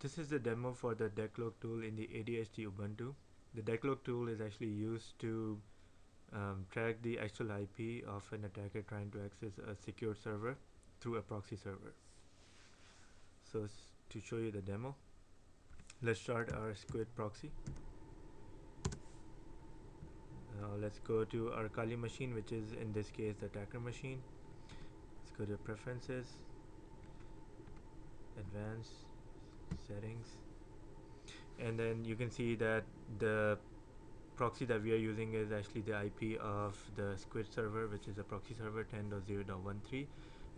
This is the demo for the decloak tool in the ADHD Ubuntu. The decloak tool is actually used to track the actual IP of an attacker trying to access a secure server through a proxy server. So to show you the demo, let's start our Squid proxy. Now let's go to our Kali machine, which is in this case the attacker machine. Let's go to preferences, advanced settings, and then you can see that the proxy that we are using is actually the IP of the Squid server, which is a proxy server 10.0.13,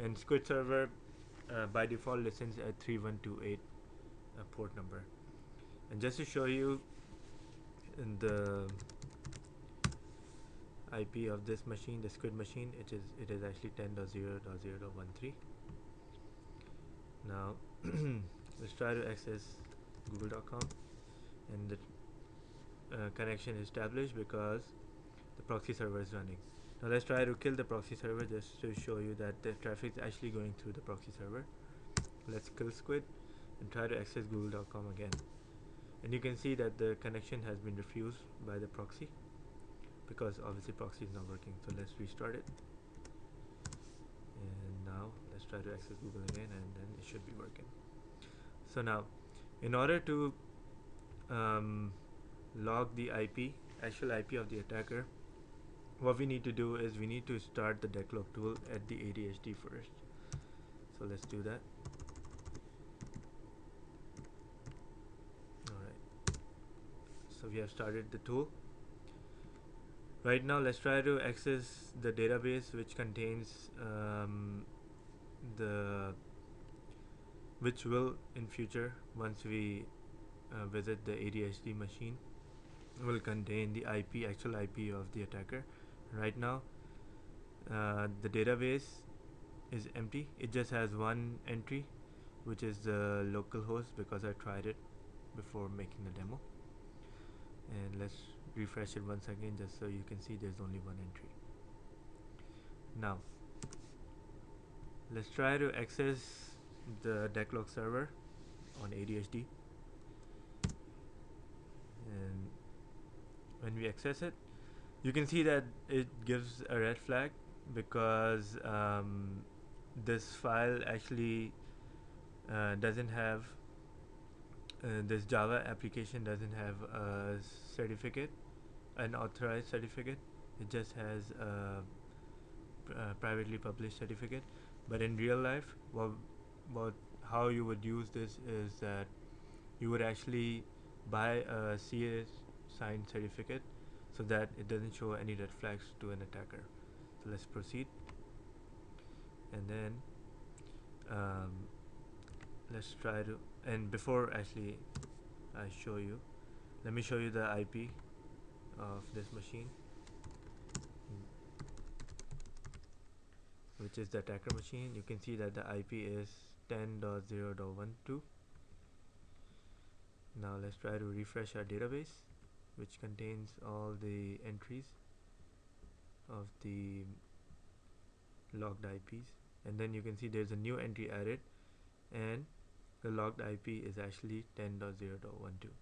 and Squid server by default listens at 3128 port number. And just to show you the IP of this machine, the Squid machine, it is actually 10.0.0.13. Now let's try to access google.com, and the connection is established because the proxy server is running. Now let's try to kill the proxy server just to show you that the traffic is actually going through the proxy server. Let's kill Squid and try to access google.com again, and you can see that the connection has been refused by the proxy because obviously proxy is not working. So let's restart it, and now let's try to access Google again, and then it should be working. So now in order to log the actual IP of the attacker, what we need to do is we need to start the decloak tool at the ADHD first. So let's do that. Alright, so we have started the tool. Right now let's try to access the database which contains which will in future, once we visit the ADHD machine, will contain the actual IP of the attacker. Right now the database is empty. It just has one entry, which is the local host, because I tried it before making the demo. And let's refresh it once again just so you can see there's only one entry. Now let's try to access the decloak server on ADHD, and when we access it, you can see that it gives a red flag because this file actually doesn't have this Java application doesn't have a certificate, an authorized certificate. It just has a privately published certificate. But in real life, how you would use this is that you would actually buy a CA signed certificate so that it doesn't show any red flags to an attacker. So let's proceed, and then let's try to, and before actually I show you, let me show you the IP of this machine, which is the attacker machine. You can see that the IP is 10.0.12. Now let's try to refresh our database, which contains all the entries of the logged IPs, and then you can see there's a new entry added, and the logged IP is actually 10.0.12.